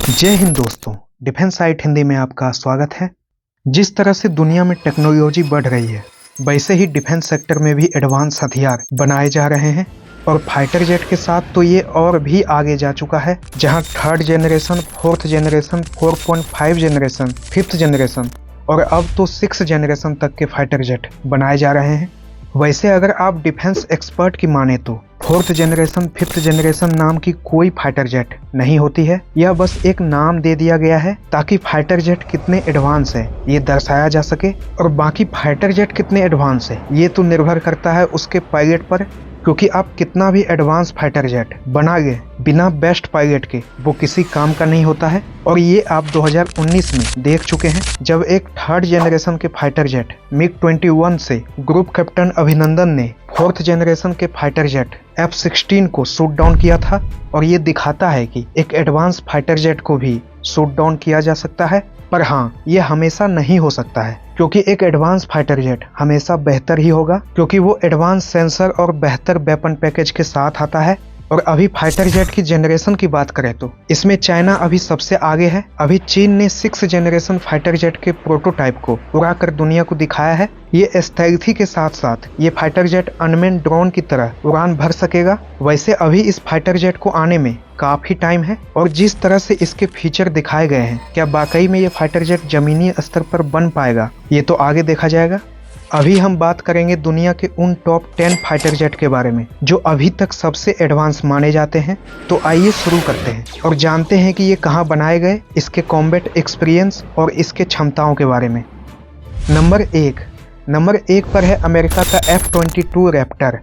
जय हिंद दोस्तों, defence site Hindi में आपका स्वागत है। जिस तरह से दुनिया में टेक्नोलॉजी बढ़ रही है, वैसे ही डिफेंस सेक्टर में भी एडवांस हथियार बनाए जा रहे हैं और फाइटर जेट के साथ तो ये और भी आगे जा चुका है, जहां third generation, fourth generation, 4.5 generation, fifth generation और अब तो 6 जेनरेशन तक के फाइटर जेट बनाए जा रहे हैं। वैसे अगर आप डिफेंस एक्सपर्ट की माने तो फोर्थ जेनरेशन, फिफ्थ जेनरेशन नाम की कोई फाइटर जेट नहीं होती है। यह बस एक नाम दे दिया गया है ताकि फाइटर जेट कितने एडवांस है ये दर्शाया जा सके, और बाकी फाइटर जेट कितने एडवांस है ये तो निर्भर करता है उसके पायलट पर, क्योंकि आप कितना भी एडवांस फाइटर जेट बनाए बिना बेस्ट पायलट के वो किसी काम का नहीं होता है। और ये आप 2019 में देख चुके हैं, जब एक थर्ड जेनरेशन के फाइटर जेट MiG-21 से ग्रुप कैप्टन अभिनंदन ने फोर्थ जेनरेशन के फाइटर जेट F-16 को शूट डाउन किया था। और ये दिखाता है कि एक एडवांस फाइटर जेट को भी शूट डाउन किया जा सकता है। पर हाँ, ये हमेशा नहीं हो सकता है, क्योंकि एक एडवांस फाइटर जेट हमेशा बेहतर ही होगा, क्योंकि वो एडवांस सेंसर और बेहतर वेपन पैकेज के साथ आता है। और अभी फाइटर जेट की जनरेशन की बात करें तो इसमें चाइना अभी सबसे आगे है। अभी चीन ने 6 जेनरेशन फाइटर जेट के प्रोटोटाइप को उड़ाकर दुनिया को दिखाया है। ये स्टेल्थी के साथ साथ ये फाइटर जेट अनमैन्ड ड्रोन की तरह उड़ान भर सकेगा। वैसे अभी इस फाइटर जेट को आने में काफी टाइम है, और जिस तरह से इसके फीचर दिखाए गए हैं, क्या वाकई में ये फाइटर जेट जमीनी स्तर पर बन पाएगा, ये तो आगे देखा जाएगा। अभी हम बात करेंगे दुनिया के उन टॉप 10 फाइटर जेट के बारे में जो अभी तक सबसे एडवांस माने जाते हैं। तो आइए शुरू करते हैं और जानते हैं कि ये कहाँ बनाए गए, इसके कॉम्बैट एक्सपीरियंस और इसके क्षमताओं के बारे में। नंबर एक पर है अमेरिका का F-22 रैप्टर।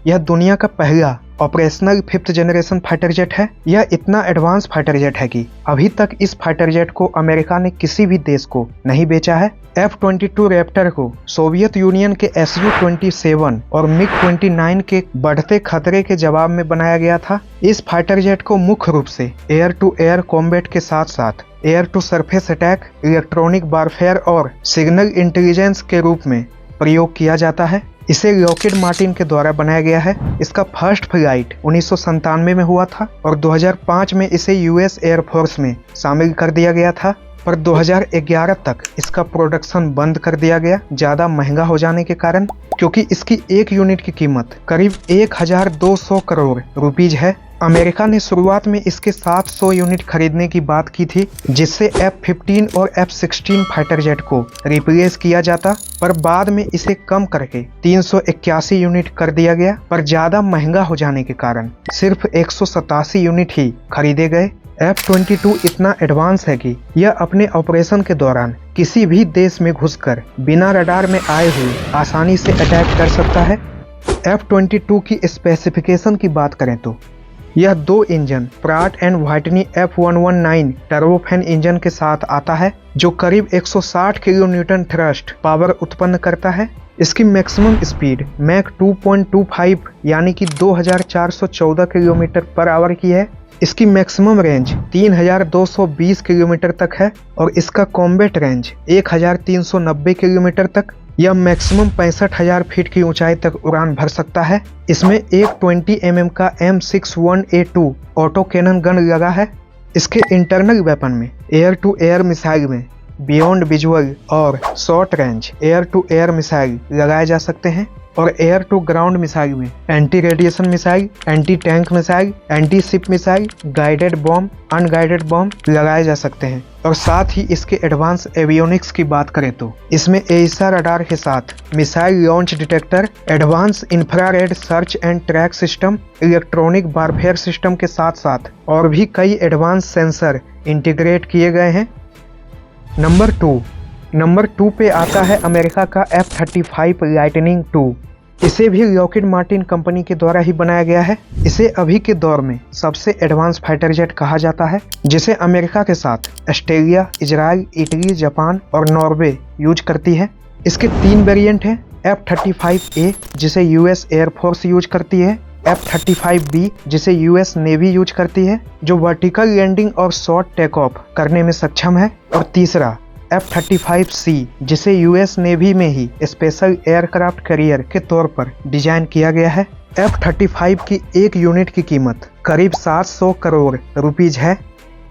यह दुनिया का पहला operational fifth generation fighter jet है। यह इतना एडवांस फाइटर जेट है कि अभी तक इस फाइटर जेट को अमेरिका ने किसी भी देश को नहीं बेचा है। F-22 रैप्टर को सोवियत यूनियन के Su-27 और MiG-29 के बढ़ते खतरे के जवाब में बनाया गया था। इस फाइटर जेट को मुख्य रूप से एयर टू एयर कॉम्बैट के साथ साथ air to surface attack, electronic warfare और सिग्नल इंटेलिजेंस के रूप में प्रयोग किया जाता है। इसे लॉकहीड मार्टिन के द्वारा बनाया गया है। इसका फर्स्ट फ्लाइट 1997 में हुआ था और 2005 में इसे यूएस एयरफोर्स में शामिल कर दिया गया था, पर 2011 तक इसका प्रोडक्शन बंद कर दिया गया, ज़्यादा महंगा हो जाने के कारण, क्योंकि इसकी एक यूनिट की कीमत करीब 1200 करोड़ रुपीज है। अमेरिका ने शुरुआत में इसके 700 यूनिट खरीदने की बात की थी, जिससे F-15 और F-16 फाइटर जेट को रिप्लेस किया जाता, पर बाद में इसे कम करके 381 यूनिट कर दिया गया। पर ज़्यादा महंगा हो जाने के कारण सिर्फ 187 यूनिट ही खरीदे गए। F-22 इतना एडवांस है कि यह अपने ऑपरेशन के दौरान किसी भी देश में घुसकर बिना रडार में आए हुए आसानी से अटैक कर सकता है। F-22 की स्पेसिफिकेशन की बात करें तो यह 2 engine Pratt and Whitney F119 turbofan engine के साथ आता है, जो करीब 160 किलोन्यूटन थ्रस्ट पावर उत्पन्न करता है। इसकी मैक्सिमम स्पीड मैक 2.25 यानी कि 2414 किलोमीटर पर आवर की है। इसकी मैक्सिमम रेंज 3220 किलोमीटर तक है और इसका कॉम्बैट रेंज 1390 किलोमीटर तक। यह मैक्सिमम 65,000 फीट की ऊंचाई तक उड़ान भर सकता है। इसमें एक 20 mm का M61A2 ऑटो कैनन गन लगा है। इसके इंटरनल वेपन में एयर टू एयर मिसाइल में बियॉन्ड विजुअल और short range air to air missile लगाए जा सकते हैं, और एयर टू ग्राउंड मिसाइल में anti radiation missile, anti tank missile, anti ship missile, guided bomb, unguided bomb लगाए जा सकते हैं। और साथ ही इसके एडवांस एवियोनिक्स की बात करें तो इसमें एइसा रडार के साथ missile launch detector, advance infrared search and track system, electronic warfare system के साथ साथ और भी कई एडवांस सेंसर इंटीग्रेट किए गए हैं। नंबर 2 पे आता है अमेरिका का F-35 लाइटनिंग II। इसे भी लॉकहीड मार्टिन कंपनी के द्वारा ही बनाया गया है। इसे अभी के दौर में सबसे एडवांस फाइटर जेट कहा जाता है, जिसे अमेरिका के साथ ऑस्ट्रेलिया, इजराइल, इटली, जापान और नॉर्वे यूज करती है। इसके 3 वेरिएंट हैं। F-35A जिसे यूएस एयरफोर्स यूज करती है, F-35B जिसे यूएस नेवी यूज करती है, जो वर्टिकल लैंडिंग और शॉर्ट टेक ऑफ करने में सक्षम है, और तीसरा F-35C जिसे यूएस नेवी में ही स्पेशल एयरक्राफ्ट कैरियर के तौर पर डिजाइन किया गया है। F-35 की एक यूनिट की कीमत करीब 700 करोड़ रुपीज है।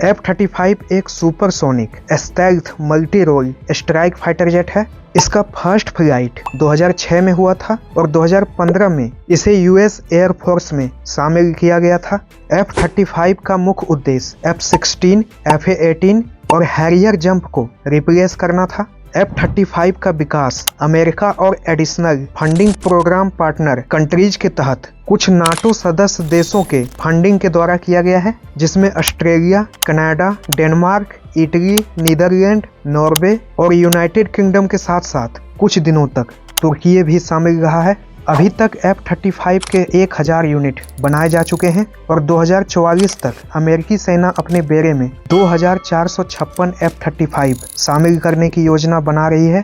F-35 एक supersonic stealth multi role strike fighter jet है। इसका फर्स्ट फ्लाइट 2006 में हुआ था और 2015 में इसे यूएस एयर फोर्स में शामिल किया गया था। F-35 का मुख्य उद्देश्य F-16, F-18 और हैरियर जंप को रिप्लेस करना था। F-35 का विकास अमेरिका और additional funding programme partner countries के तहत कुछ नाटो सदस्य देशों के फंडिंग के द्वारा किया गया है, जिसमें Australia, Canada, Denmark, Italy, Netherlands, Norway और यूनाइटेड किंगडम के साथ साथ कुछ दिनों तक तुर्की भी शामिल रहा है। अभी तक F-35 के 1000 यूनिट बनाए जा चुके हैं और 2044 तक अमेरिकी सेना अपने बेड़े में 2456 F-35 शामिल करने की योजना बना रही है।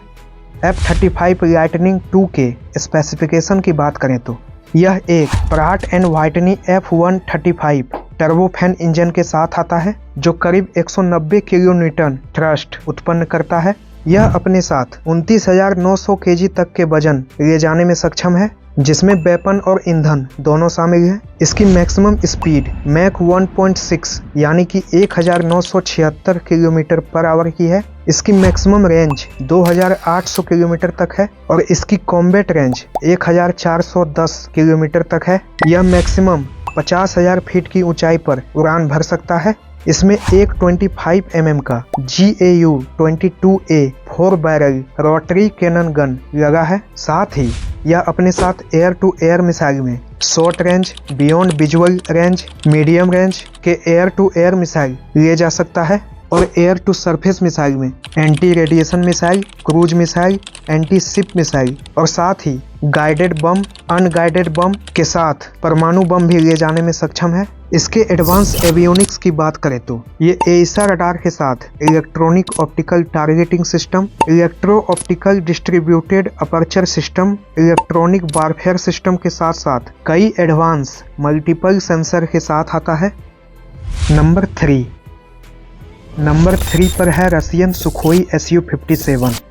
F-35 लाइटनिंग 2 के स्पेसिफिकेशन की बात करें तो यह एक Pratt and Whitney F-135 turbofan engine के साथ आता है, जो करीब 190 किलो न्यूटन थ्रस्ट उत्पन्न करता है। यह अपने साथ 29,900 केजी तक के वजन ले जाने में सक्षम है, जिसमें वेपन और ईंधन दोनों शामिल हैं। इसकी मैक्सिमम स्पीड मैक 1.6 यानी कि 1976 किलोमीटर पर आवर की है। इसकी मैक्सिमम रेंज 2800 किलोमीटर तक है और इसकी कॉम्बैट रेंज 1410 किलोमीटर तक है। यह मैक्सिमम 50,000 फीट की ऊंचाई पर उड़ान भर सकता है। इसमें एक 25 mm का GAU-22A 4 barrel rotary cannon gun लगा है। साथ ही यह अपने साथ एयर टू एयर मिसाइल में short range, beyond visual range, medium range के एयर टू एयर मिसाइल ले जा सकता है और एयर टू सरफेस मिसाइल में anti radiation missile, cruise missile, anti ship missile और साथ ही गाइडेड बम, अनगाइडेड बम के साथ परमाणु बम भी ले जाने में सक्षम है। इसके एडवांस एवियोनिक्स की बात करें तो ये एइसा रडार के साथ electronic optical targeting system, electro optical distributed aperture system, electronic warfare system के साथ साथ कई एडवांस मल्टीपल सेंसर के साथ आता है। नंबर 3 पर है रशियन सुखोई Su-57।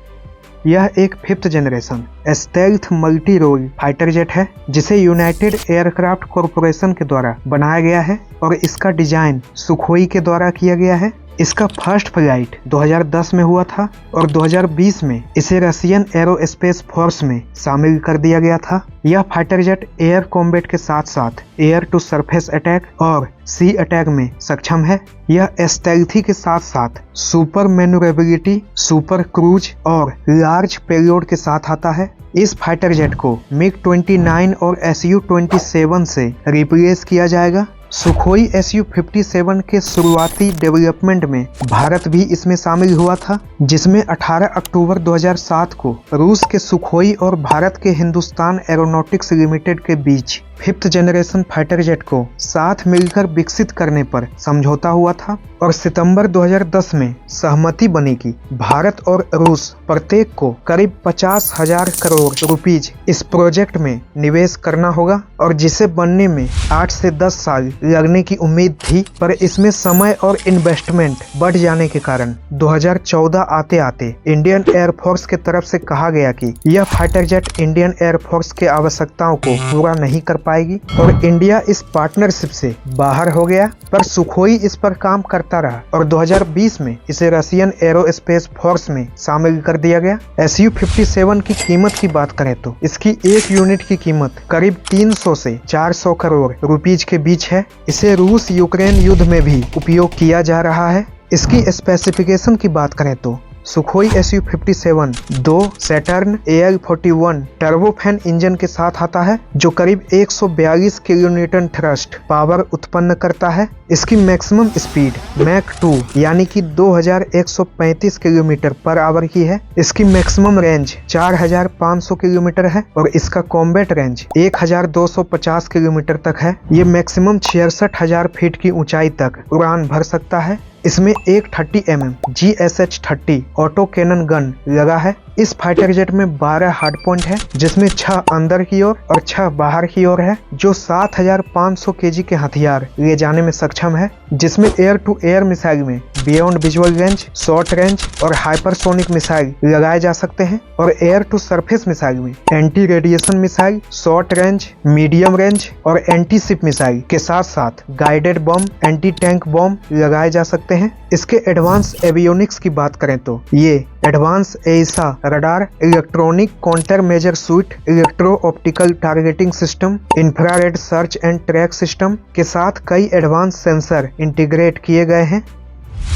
यह एक 5th generation stealth multi role fighter jet है, जिसे यूनाइटेड एयरक्राफ्ट कॉरपोरेशन के द्वारा बनाया गया है और इसका डिजाइन सुखोई के द्वारा किया गया है। इसका फर्स्ट फ्लाइट 2010 में हुआ था और 2020 में इसे रशियन एरोस्पेस फोर्स में शामिल कर दिया गया था। यह फाइटर जेट एयर कॉम्बैट के साथ साथ एयर टू सरफेस अटैक और सी अटैक में सक्षम है। यह स्टेल्थी के साथ साथ सुपर मैन्यूवरेबिलिटी, सुपर क्रूज और लार्ज पेलोड के साथ आता है। इस फाइटर जेट को MiG-29 और Su-27 से रिप्लेस किया जाएगा। सुखोई Su-57 के शुरुआती डेवलपमेंट में भारत भी इसमें शामिल हुआ था, जिसमें 18 अक्टूबर 2007 को रूस के सुखोई और भारत के हिंदुस्तान एरोनॉटिक्स लिमिटेड के बीच 5th जनरेशन फाइटर जेट को साथ मिलकर विकसित करने पर समझौता हुआ था और सितंबर 2010 में सहमति बनी कि भारत और रूस प्रत्येक को करीब 50,000 करोड़ रुपीज इस प्रोजेक्ट में निवेश करना होगा और जिसे बनने में 8 से 10 साल लगने की उम्मीद थी, पर इसमें समय और इन्वेस्टमेंट बढ़ जाने के कारण 2014 आते आते इंडियन एयरफोर्स के तरफ से कहा गया कि यह फाइटर जेट इंडियन एयरफोर्स के आवश्यकताओं को पूरा नहीं कर पाएगी और इंडिया इस पार्टनरशिप से बाहर हो गया। पर सुखोई इस पर काम करता रहा और 2020 में इसे रशियन एरोस्पेस फोर्स में शामिल कर दिया गया। Su-57 की कीमत की बात करें तो इसकी एक यूनिट की कीमत करीब 300 से 400 करोड़ रुपीज के बीच है। इसे रूस यूक्रेन युद्ध में भी उपयोग किया जा रहा है। इसकी स्पेसिफिकेशन की बात करें तो Sukhoi Su-57 2 Saturn AL-41 turbofan engine के साथ आता है, जो करीब 142 किलोन्यूटन थ्रस्ट पावर उत्पन्न करता है। इसकी मैक्सिमम स्पीड मैक 2 यानी कि 2135 किलोमीटर पर आवर की है। इसकी मैक्सिमम रेंज 4500 किलोमीटर है और इसका कॉम्बैट रेंज 1250 किलोमीटर तक है। ये मैक्सिमम 66,000 फीट की ऊंचाई तक उड़ान भर सकता है। इसमें एक 30 mm GSH-30 auto cannon gun लगा है। इस फाइटर जेट में 12 हार्ड पॉइंट है, जिसमें 6 अंदर की ओर और 6 बाहर की ओर है, जो 7500 केजी के हथियार ले जाने में सक्षम है, जिसमें एयर टू एयर मिसाइल में beyond visual range, short range और हाइपरसोनिक मिसाइल लगाए जा सकते हैं और एयर टू सरफेस मिसाइल में anti radiation missile, short range, medium range और एंटी शिप मिसाइल के साथ साथ गाइडेड बम, एंटी टैंक बम लगाए जा सकते सकते हैं। इसके एडवांस एवियोनिक्स की बात करें तो ये advance AESA radar, electronic counter measure suite, electro optical targeting system, infrared search and track system के साथ कई एडवांस सेंसर इंटीग्रेट किए गए हैं।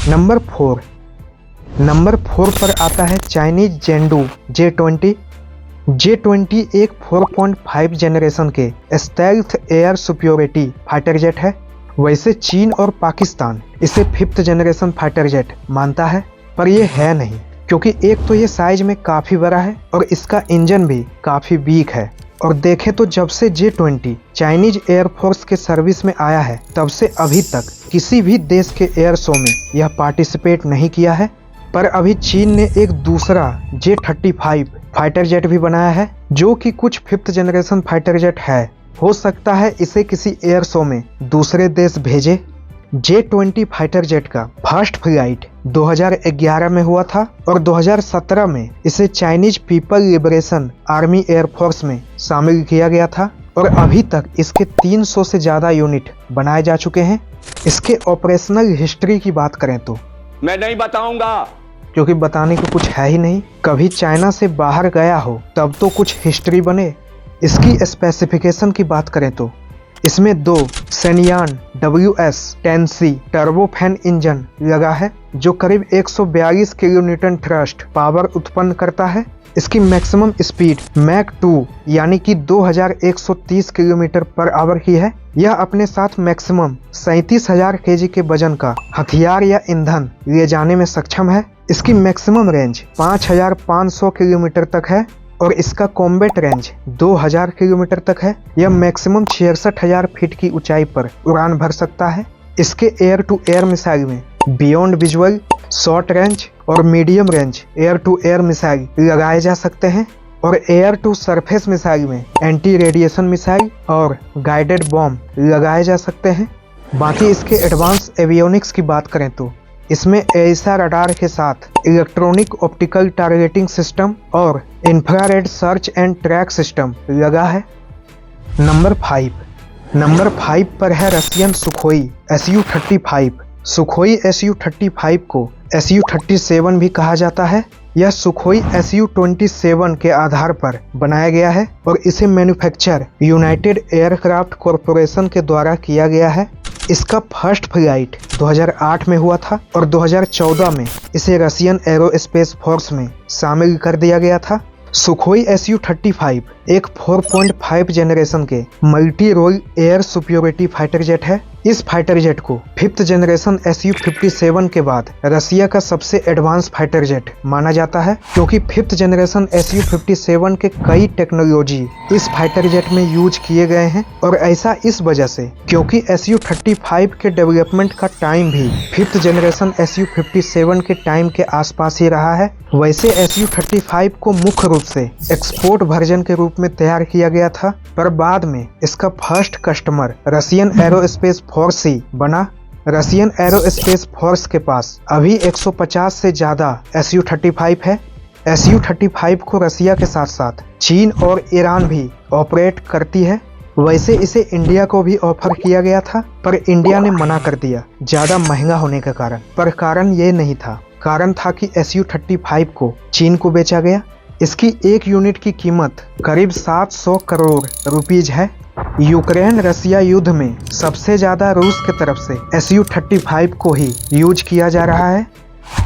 नंबर 4 पर आता है चाइनीज जेंडू J-20। J-20 एक 4.5 जेनरेशन के stealth air superiority fighter jet है। वैसे चीन और पाकिस्तान इसे 5th जनरेशन फाइटर जेट मानता है, पर ये है नहीं, क्योंकि एक तो ये साइज में काफी बड़ा है और इसका इंजन भी काफी वीक है। और देखें तो जब से J-20 चाइनीज एयरफोर्स के सर्विस में आया है, तब से अभी तक किसी भी देश के एयर शो में यह पार्टिसिपेट नहीं किया है। पर अभी चीन ने एक दूसरा J-35 फाइटर जेट भी बनाया है, जो कि कुछ 5th जनरेशन फाइटर जेट है। हो सकता है इसे किसी एयर शो में दूसरे देश भेजे। J-20 फाइटर जेट का फर्स्ट फ्लाइट 2011 में हुआ था और 2017 में इसे Chinese people liberation army air force में शामिल किया गया था और अभी तक इसके 300 से ज्यादा यूनिट बनाए जा चुके हैं। इसके ऑपरेशनल हिस्ट्री की बात करें तो मैं नहीं बताऊंगा, क्योंकि बताने को कुछ है ही नहीं। कभी चाइना से बाहर गया हो तब तो कुछ हिस्ट्री बने। इसकी स्पेसिफिकेशन की बात करें तो इसमें 2 सेनियान WS-10C टर्बोफैन इंजन लगा है, जो करीब 142 किलोन्यूटन थ्रस्ट पावर उत्पन्न करता है। इसकी मैक्सिमम स्पीड मैक 2 यानी कि 2130 किलोमीटर पर आवर की है। यह अपने साथ मैक्सिमम 37,000 kg के वजन का हथियार या ईंधन ले जाने में सक्षम है। इसकी मैक्सिमम रेंज 5500 किलोमीटर तक है और इसका कॉम्बैट रेंज 2000 किलोमीटर तक है। यह मैक्सिमम 66,000 फीट की ऊंचाई पर उड़ान भर सकता है। इसके एयर टू एयर मिसाइल में बियॉन्ड विजुअल, शॉर्ट रेंज और medium range air to air missile लगाए जा सकते हैं और एयर टू सरफेस मिसाइल में एंटी रेडिएशन मिसाइल और गाइडेड बॉम्ब लगाए जा सकते हैं। बाकी इसके एडवांस एवियोनिक्स की बात करें तो इसमें एइसा रडार के साथ इलेक्ट्रॉनिक ऑप्टिकल टारगेटिंग सिस्टम और infrared search and track system लगा है। नंबर 5 पर है Russian Sukhoi Su-35। Sukhoi Su-35 को Su-37 भी कहा जाता है। यह सुखोई Su-27 के आधार पर बनाया गया है और इसे मैन्युफैक्चर यूनाइटेड एयरक्राफ्ट कॉरपोरेशन के द्वारा किया गया है। इसका फर्स्ट फ्लाइट 2008 में हुआ था और 2014 में इसे रशियन एरोस्पेस फोर्स में शामिल कर दिया गया था। सुखोई Su-35 एक 4.5 जेनरेशन के multi role air superiority fighter jet है। इस फाइटर जेट को 5th जनरेशन Su-57 के बाद रसिया का सबसे एडवांस फाइटर जेट माना जाता है, क्योंकि 5th जनरेशन Su-57 के कई टेक्नोलॉजी इस फाइटर जेट में यूज किए गए हैं। और ऐसा इस वजह से क्योंकि Su-35 के डेवलपमेंट का टाइम भी 5th जनरेशन Su-57 के टाइम के आसपास ही रहा है। वैसे Su-35 को मुख्य रूप से एक्सपोर्ट वर्जन के रूप में तैयार किया गया था, पर बाद में इसका first customer Russian aerospace force ही बना। रशियन एरोस्पेस फोर्स के पास अभी 150 से ज्यादा Su-35 है। Su-35 को रसिया के साथ साथ चीन और ईरान भी ऑपरेट करती है। वैसे इसे इंडिया को भी ऑफर किया गया था, पर इंडिया ने मना कर दिया ज्यादा महंगा होने के कारण। पर कारण ये नहीं था, कारण था कि Su-35 को चीन को बेचा गया। इसकी एक यूनिट की कीमत करीब 700 करोड़ रुपीज है। यूक्रेन रसिया युद्ध में सबसे ज्यादा रूस की तरफ से Su-35 को ही यूज किया जा रहा है।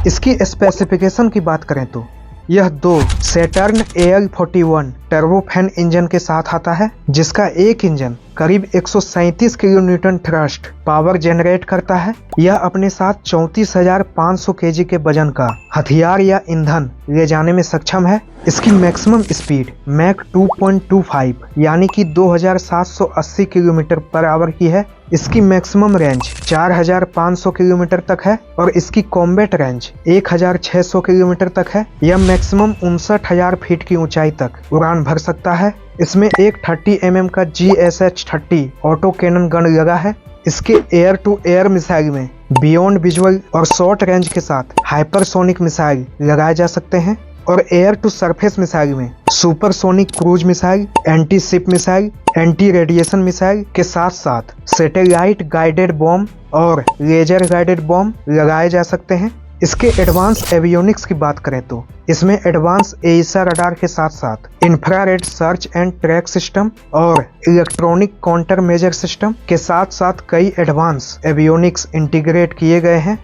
इसकी स्पेसिफिकेशन की बात करें तो यह 2 सैटर्न AL-41 टर्बोफैन इंजन के साथ आता है, जिसका एक इंजन करीब 137 किलोन्यूटन थ्रस्ट पावर जनरेट करता है। यह अपने साथ 34,500 kg के वजन का हथियार या ईंधन ले जाने में सक्षम है। इसकी मैक्सिमम स्पीड मैक 2.25 यानी कि 2,780 किलोमीटर पर आवर की है। इसकी मैक्सिमम रेंज 4,500 किलोमीटर तक है और इसकी कॉम्बैट रेंज 1,600 किलोमीटर तक है। यह मैक्सिमम 59,000 फीट की ऊंचाई तक उड़ान भर सकता है। इसमें एक 30 mm का GSH-30 ऑटो कैनन गन लगा है। इसके एयर टू एयर मिसाइल में बियॉन्ड विजुअल और शॉर्ट रेंज के साथ हाइपरसोनिक मिसाइल लगाए जा सकते हैं। और एयर टू सरफेस मिसाइल में supersonic cruise missile, anti ship missile, anti radiation missile के साथ साथ सैटेलाइट गाइडेड बॉम्ब और लेजर गाइडेड बॉम्ब लगाए जा सकते हैं। इसके एडवांस एवियोनिक्स की बात करें तो इसमें एडवांस एईसा रडार के साथ साथ infrared search and track system और इलेक्ट्रॉनिक काउंटर मेजर सिस्टम के साथ साथ कई एडवांस एवियोनिक्स इंटीग्रेट किए गए हैं।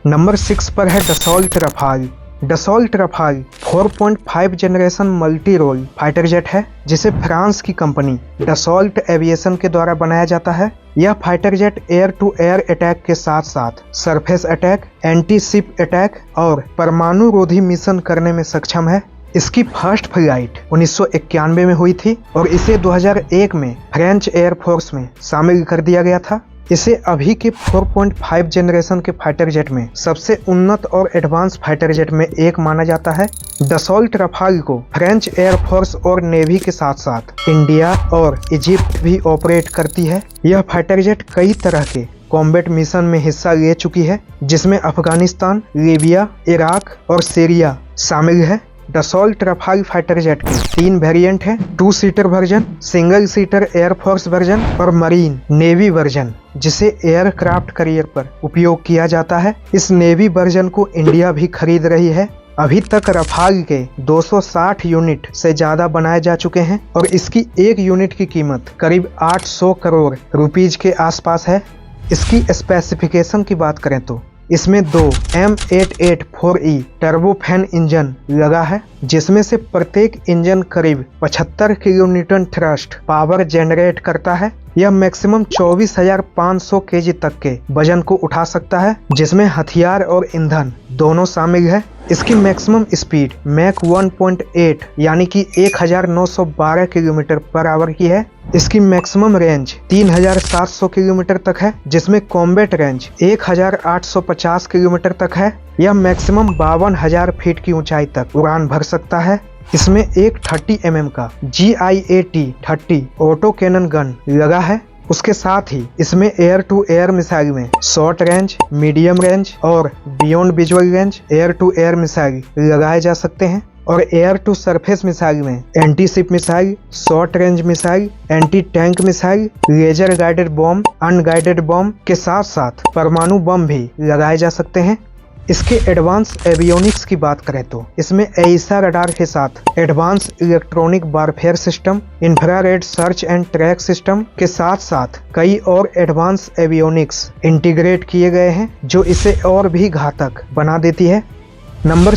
नंबर 6 पर है Dassault Rafale. Dassault Rafale 4.5 generation multi role fighter jet है जिसे फ्रांस की कंपनी डसॉल्ट एविएशन के द्वारा बनाया जाता है। यह fighter jet air to air attack के साथ साथ surface attack, anti ship attack और परमाणु रोधी मिशन करने में सक्षम है। इसकी फर्स्ट फ्लाइट 1991 में हुई थी और इसे 2001 में फ्रेंच एयरफोर्स में शामिल कर दिया गया था। इसे अभी के 4.5 जनरेशन के फाइटर जेट में सबसे उन्नत और एडवांस फाइटर जेट में एक माना जाता है। डसॉल्ट रफाल को फ्रेंच एयरफोर्स और नेवी के साथ साथ इंडिया और इजिप्ट भी ऑपरेट करती है। यह फाइटर जेट कई तरह के कॉम्बैट मिशन में हिस्सा ले चुकी है जिसमें अफगानिस्तान, लीबिया, इराक और सीरिया शामिल है। डसॉल्ट रफाल फाइटर जेट के 3 वेरिएंट हैं, 2 seater version, single seater air force version और मरीन नेवी वर्जन, जिसे एयरक्राफ्ट करियर पर उपयोग किया जाता है। इस नेवी वर्जन को इंडिया भी खरीद रही है। अभी तक रफाल के 260 यूनिट से ज्यादा बनाए जा चुके हैं और इसकी एक यूनिट की कीमत करीब 800 करोड़ रुपीज के आसपास है। इसकी स्पेसिफिकेशन की बात करें तो इसमें 2 M884E टर्बोफैन इंजन लगा है जिसमें से प्रत्येक इंजन करीब 75 किलोन्यूटन थ्रस्ट पावर जनरेट करता है। यह मैक्सिमम 24,500 केजी तक के वजन को उठा सकता है जिसमें हथियार और ईंधन दोनों शामिल है। इसकी मैक्सिमम स्पीड मैक 1.8 यानी कि 1912 किलोमीटर पर आवर की है। इसकी मैक्सिमम रेंज 3700 किलोमीटर तक है जिसमें कॉम्बैट रेंज 1850 किलोमीटर तक है। यह मैक्सिमम 52,000 फीट की ऊंचाई तक उड़ान भर सकता है। इसमें एक 30 mm का GIAT-30 ऑटो कैनन गन लगा है। उसके साथ ही इसमें एयर टू एयर मिसाइल में शॉर्ट रेंज, मीडियम रेंज और beyond visual range air to air missile लगाए जा सकते हैं और एयर टू सरफेस मिसाइल में anti ship missile, short range missile, anti tank missile, laser guided bomb, unguided bomb के साथ साथ परमाणु बम भी लगाए जा सकते हैं। इसके एडवांस एवियोनिक्स की बात करें तो इसमें एईसा रडार के साथ advance electronic warfare system, infrared search and track system के साथ साथ कई और एडवांस एवियोनिक्स इंटीग्रेट किए गए हैं जो इसे और भी घातक बना देती है। नंबर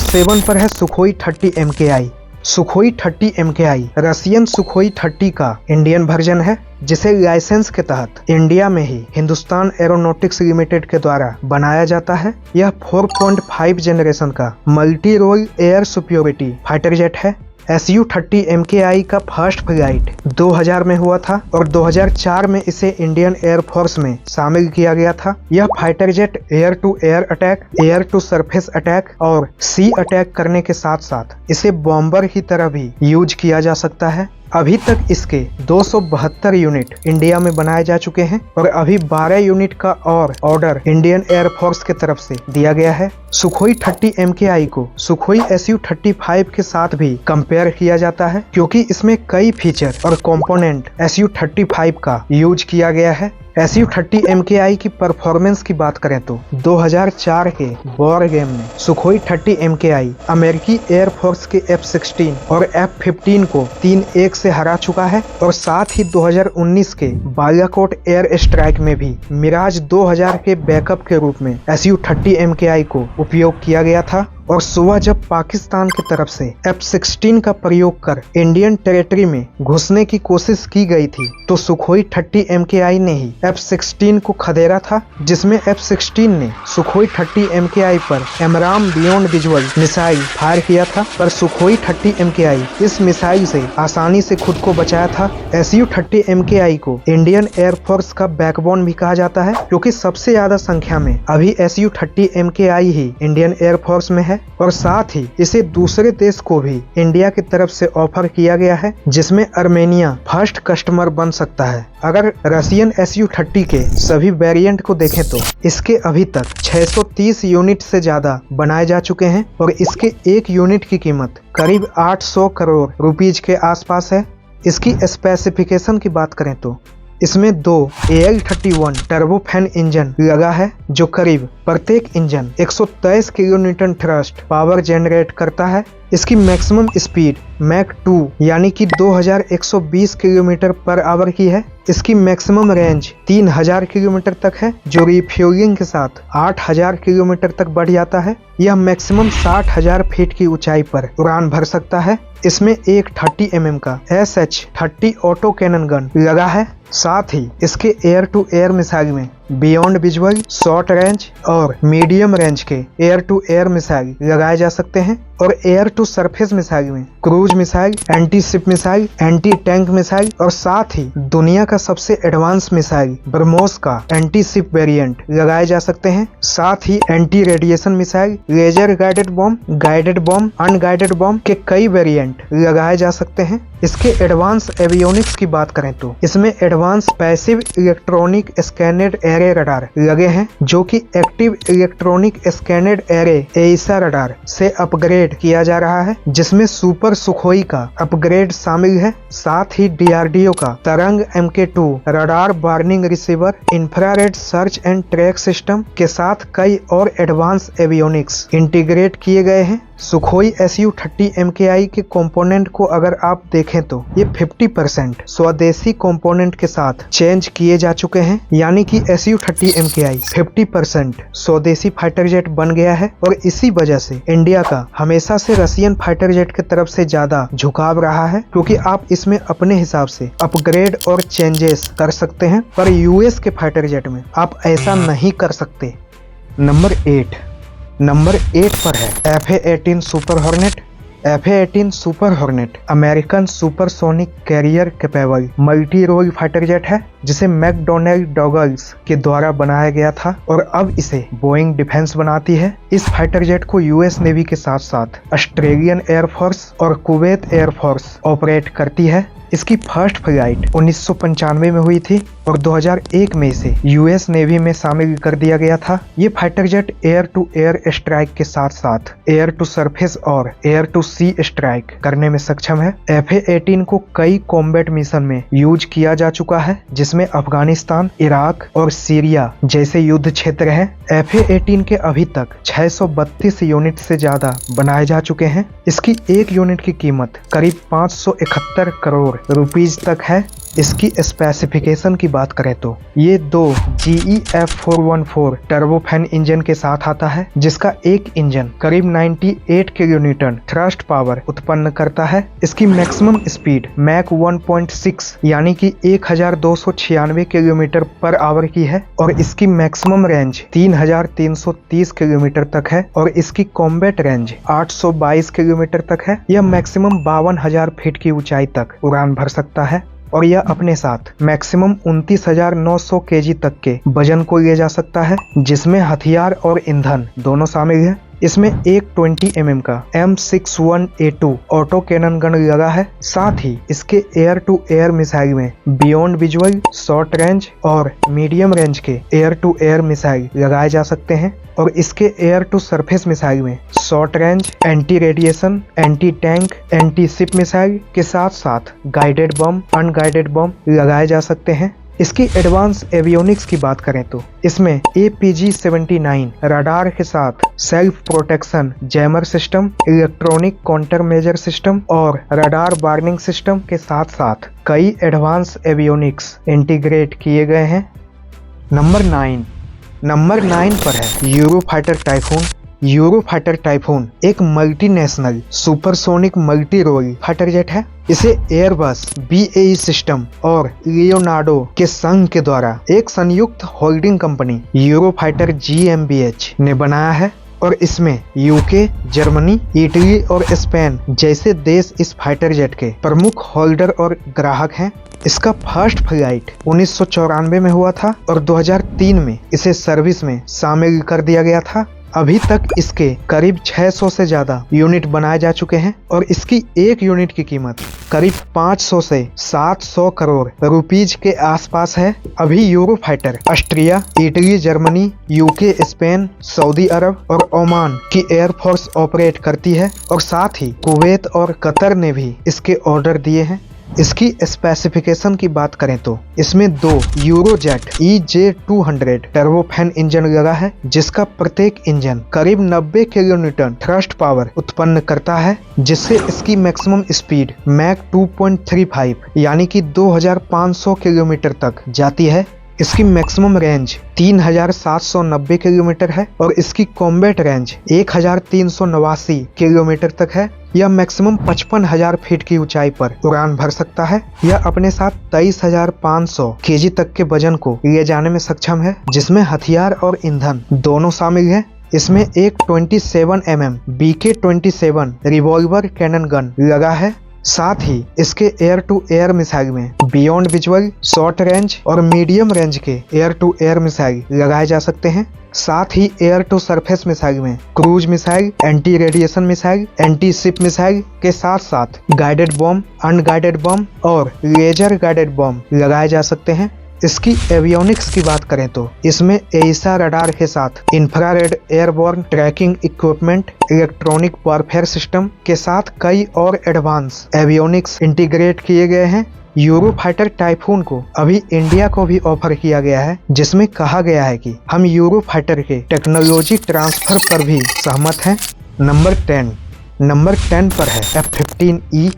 7 पर है Sukhoi 30 MKI। Sukhoi 30 MKI Russian Sukhoi 30 का इंडियन वर्जन है जिसे लाइसेंस के तहत इंडिया में ही हिंदुस्तान एरोनॉटिक्स लिमिटेड के द्वारा बनाया जाता है। यह 4.5 जनरेशन का multi role air superiority fighter jet है। Su-30 MKI का फर्स्ट फ्लाइट 2000 में हुआ था और 2004 में इसे इंडियन एयरफोर्स में शामिल किया गया था। यह fighter jet air to air attack, air to surface attack और सी अटैक करने के साथ साथ इसे बॉम्बर की तरह भी यूज किया जा सकता है। अभी तक इसके 272 यूनिट इंडिया में बनाए जा चुके हैं और अभी 12 यूनिट का और ऑर्डर इंडियन एयरफोर्स के तरफ से दिया गया है। सुखोई 30 MKI को सुखोई Su-35 के साथ भी कंपेयर किया जाता है क्योंकि इसमें कई फीचर और कंपोनेंट Su-35 का यूज किया गया है। Su-30 MKI की परफॉर्मेंस की बात करें तो 2004 के वॉर गेम में सुखोई 30 MKI अमेरिकी एयरफोर्स के F-16 और F-15 को 3-1 से हरा चुका है और साथ ही 2019 के बालाकोट एयर स्ट्राइक में भी मिराज 2000 के बैकअप के रूप में Su-30 MKI को उपयोग किया गया था। और सुबह जब पाकिस्तान की तरफ से F-16 का प्रयोग कर इंडियन टेरिटरी में घुसने की कोशिश की गई थी तो सुखोई 30 MKI ने ही F-16 को खदेड़ा था जिसमें F-16 ने सुखोई 30 MKI पर एमराम बियॉन्ड विजुअल मिसाइल फायर किया था पर सुखोई 30 MKI इस मिसाइल से आसानी से खुद को बचाया था। Su-30 MKI को इंडियन एयरफोर्स का बैकबोन भी कहा जाता है क्योंकि सबसे ज्यादा संख्या में अभी Su-30 MKI ही इंडियन एयरफोर्स में है। है और साथ ही इसे दूसरे देश को भी इंडिया की तरफ से ऑफर किया गया है, जिसमें आर्मेनिया फर्स्ट कस्टमर बन सकता है। अगर रशियन Su-30 के सभी वेरिएंट को देखें तो इसके अभी तक 630 यूनिट से ज्यादा बनाए जा चुके हैं और इसके एक यूनिट की कीमत करीब 800 करोड़ रुपीज के आसपास है। इसकी स्पेसिफिकेशन की बात करें तो इसमें दो AL-31 टर्बोफैन इंजन लगा है, जो करीब प्रत्येक engine 123 kilonewton thrust power generate करता है। इसकी मैक्सिमम स्पीड मैक 2 यानी कि 2120 किलोमीटर पर आवर की है। इसकी मैक्सिमम रेंज 3000 किलोमीटर तक है, जो रिफ्यूलिंग के साथ 8000 किलोमीटर तक बढ़ जाता है। यह मैक्सिमम 60,000 फीट की ऊंचाई पर उड़ान भर सकता है। इसमें एक 30 mm का SH-30 ऑटो कैनन गन लगा है। साथ ही इसके एयर टू एयर मिसाइल में बियॉन्ड विजुअल, शॉर्ट रेंज और मीडियम रेंज के एयर टू एयर मिसाइल लगाए जा सकते हैं और एयर टू सरफेस मिसाइल में cruise missile, anti ship missile, anti tank missile और साथ ही दुनिया का सबसे एडवांस मिसाइल ब्रह्मोस का एंटी शिप वेरिएंट लगाए जा सकते हैं। साथ ही anti radiation missile, laser guided bomb, unguided bomb के कई वेरिएंट लगाए जा सकते हैं। इसके एडवांस एवियोनिक्स की बात करें तो इसमें advance passive electronic scanned array radar लगे हैं, जो कि active electronic scanned array AESA radar से अपग्रेड किया जा रहा है, जिसमें सुपर सुखोई का अपग्रेड शामिल है। साथ ही DRDO का तरंग MK2 radar warning receiver, infrared search and track system के साथ कई और एडवांस एवियोनिक्स इंटीग्रेट किए गए हैं। सुखोई Su-30 MKI के कंपोनेंट को अगर आप देखें तो ये 50% स्वदेशी कंपोनेंट के साथ चेंज किए जा चुके हैं, यानी कि Su-30 MKI 50% स्वदेशी फाइटर जेट बन गया है और इसी वजह से इंडिया का हमेशा से रशियन फाइटर जेट की तरफ से ज्यादा झुकाव रहा है, क्योंकि आप इसमें अपने हिसाब से अपग्रेड और चेंजेस कर सकते हैं, पर US के फाइटर जेट में आप ऐसा नहीं कर सकते। नंबर 8 पर है FA-18 super hornet. FA-18 super hornet American supersonic carrier capable multi role fighter jet है, जिसे मैकडॉनेल डॉगल्स के द्वारा बनाया गया था और अब इसे बोइंग डिफेंस बनाती है। इस फाइटर जेट को US नेवी के साथ साथ ऑस्ट्रेलियन एयरफोर्स और कुवैत एयरफोर्स ऑपरेट करती है। इसकी फर्स्ट फ्लाइट 1995 में हुई थी और 2001 में इसे US नेवी में शामिल कर दिया गया था। ये fighter jet air to air strike के साथ साथ एयर टू सरफेस और एयर टू सी स्ट्राइक करने में सक्षम है। FA-18 को कई कॉम्बैट मिशन में यूज किया जा चुका है, जिसमें अफगानिस्तान, इराक और सीरिया जैसे युद्ध क्षेत्र हैं। FA-18 के अभी तक 632 यूनिट से ज्यादा बनाए जा चुके हैं। इसकी एक यूनिट की कीमत करीब 571 करोड़ रुपीज तक है। इसकी स्पेसिफिकेशन की बात करें तो ये दो GE F414 टर्बोफैन इंजन के साथ आता है, जिसका एक इंजन करीब 98 किलोन्यूटन थ्रस्ट पावर उत्पन्न करता है। इसकी मैक्सिमम स्पीड मैक 1.6 यानी कि 1296 किलोमीटर पर आवर की है और इसकी मैक्सिमम रेंज 3330 किलोमीटर तक है और इसकी कॉम्बैट रेंज 822 किलोमीटर तक है। यह मैक्सिमम 52,000 फीट की ऊंचाई तक उड़ान भर सकता है और यह अपने साथ मैक्सिमम 29,900 केजी तक के वजन को ले जा सकता है, जिसमें हथियार और ईंधन दोनों शामिल है। इसमें एक 20 mm का M61A2 ऑटो कैनन गन लगा है। साथ ही इसके एयर टू एयर मिसाइल में बियॉन्ड विजुअल, शॉर्ट रेंज और मीडियम रेंज के एयर टू एयर मिसाइल लगाए जा सकते हैं और इसके एयर टू सरफेस मिसाइल में short range, anti radiation, anti tank, anti ship missile के साथ साथ गाइडेड बम, अनगाइडेड बम लगाए जा सकते हैं। इसकी एडवांस एवियोनिक्स की बात करें तो इसमें APG-79 रडार के साथ self protection jammer system, electronic counter major system और रडार वार्निंग सिस्टम के साथ साथ कई एडवांस एवियोनिक्स इंटीग्रेट किए गए हैं। नंबर 9 पर है यूरोफाइटर टाइफून एक multinational supersonic multi role fighter jet है। इसे एयरबस, BAE सिस्टम और लियोनार्डो के संघ के द्वारा एक संयुक्त होल्डिंग कंपनी यूरोफाइटर GmbH ने बनाया है और इसमें UK, जर्मनी, इटली और स्पेन जैसे देश इस फाइटर जेट के प्रमुख होल्डर और ग्राहक हैं। इसका फर्स्ट फ्लाइट 1994 में हुआ था और 2003 में इसे सर्विस में शामिल कर दिया गया था। अभी तक इसके करीब 600 से ज्यादा यूनिट बनाए जा चुके हैं और इसकी एक यूनिट की कीमत करीब 500 से 700 करोड़ रुपीज के आसपास है। अभी Eurofighter Austria, Italy, Germany, UK, Spain, Saudi Arab और ओमान की एयरफोर्स ऑपरेट करती है और साथ ही कुवैत और कतर ने भी इसके ऑर्डर दिए हैं। इसकी स्पेसिफिकेशन की बात करें तो इसमें 2 यूरोजेट EJ-200 टर्बोफैन इंजन लगा है, जिसका प्रत्येक इंजन करीब 90 किलोन्यूटन थ्रस्ट पावर उत्पन्न करता है, जिससे इसकी मैक्सिमम स्पीड मैक 2.35 यानी कि 2500 किलोमीटर तक जाती है। इसकी मैक्सिमम रेंज 3790 किलोमीटर है और इसकी कॉम्बैट रेंज 1389 किलोमीटर तक है। यह मैक्सिमम 55,000 फीट की ऊंचाई पर उड़ान भर सकता है। यह अपने साथ 23,500 केजी तक के वजन को ले जाने में सक्षम है, जिसमें हथियार और ईंधन दोनों शामिल हैं। इसमें एक 27 mm BK-27 revolver cannon gun लगा है। साथ ही इसके एयर टू एयर मिसाइल में बियॉन्ड विजुअल, शॉर्ट रेंज और मीडियम रेंज के एयर टू एयर मिसाइल लगाए जा सकते हैं। साथ ही एयर टू सरफेस मिसाइल में cruise missile, anti radiation missile, anti ship missile के साथ साथ गाइडेड बॉम्ब, अनगाइडेड बॉम्ब और लेजर गाइडेड बॉम्ब लगाए जा सकते हैं। इसकी एवियोनिक्स की बात करें तो इसमें एइसा रडार के साथ infrared airborne tracking equipment, electronic warfare system के साथ कई और एडवांस एवियोनिक्स इंटीग्रेट किए गए हैं। यूरोफाइटर टाइफून को अभी इंडिया को भी ऑफर किया गया है, जिसमें कहा गया है कि हम यूरोफाइटर के टेक्नोलॉजी ट्रांसफर पर भी सहमत हैं। नंबर 10 पर है F-15E।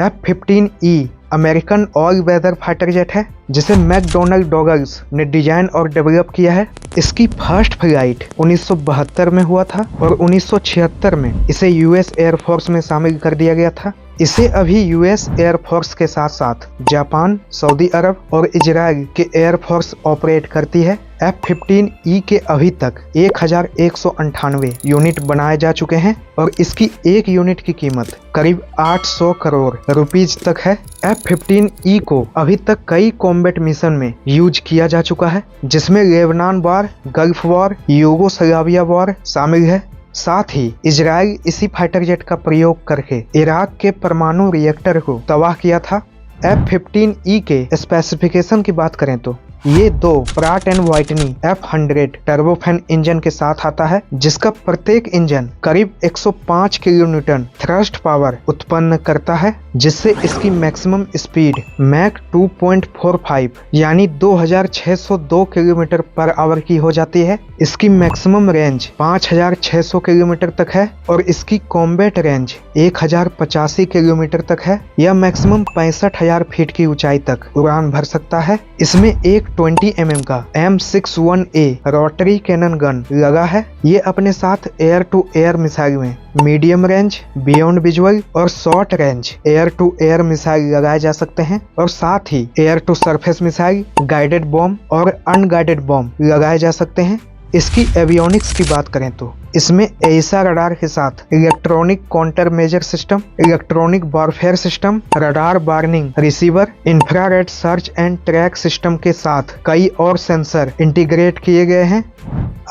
F-15E American all weather fighter jet है, जिसे मैकडोनल्ड डॉगल्स ने डिजाइन और डेवलप किया है। इसकी फर्स्ट फ्लाइट 1972 में हुआ था और 1976 में इसे यूएस एयरफोर्स में शामिल कर दिया गया था। इसे अभी यूएस एयरफोर्स के साथ साथ जापान, सऊदी अरब और इजराइल के एयरफोर्स ऑपरेट करती है। F-15E के अभी तक 1198 यूनिट बनाए जा चुके हैं और इसकी एक यूनिट की कीमत करीब 800 करोड़ रुपीज तक है। F-15E को अभी तक कई कॉम्बैट मिशन में यूज किया जा चुका है, जिसमें Lebanon war, gulf war, Yugoslavia war शामिल है। साथ ही इजराइल इसी फाइटर जेट का प्रयोग करके इराक के परमाणु रिएक्टर को तबाह किया था। F-15E के स्पेसिफिकेशन की बात करें तो ये 2 Pratt and Whitney F-100 turbofan engine के साथ आता है, जिसका प्रत्येक इंजन करीब 105 किलोन्यूटन थ्रस्ट पावर उत्पन्न करता है, जिससे इसकी मैक्सिमम स्पीड मैक 2.45 यानी 2602 किलोमीटर पर आवर की हो जाती है। इसकी मैक्सिमम रेंज 5600 किलोमीटर तक है और इसकी कॉम्बैट रेंज 1085 किलोमीटर तक है। यह मैक्सिमम 65,000 फीट की ऊंचाई तक उड़ान भर सकता है। इसमें एक 20 mm का M61A रोटरी कैनन गन लगा है। ये अपने साथ एयर टू एयर मिसाइल में मीडियम रेंज, बियॉन्ड विजुअल और short range air to air missile लगाए जा सकते हैं और साथ ही air to surface missile, guided bomb और अनगाइडेड बॉम्ब लगाए जा सकते हैं। इसकी एवियोनिक्स की बात करें तो इसमें एइसा रडार के साथ electronic counter major system, electronic warfare system, radar warning receiver, infrared search and track system के साथ कई और सेंसर इंटीग्रेट किए गए हैं।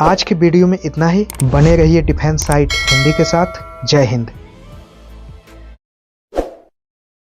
आज की वीडियो में इतना ही। बने रहिए डिफेंस साइट हिंदी के साथ। जय हिंद।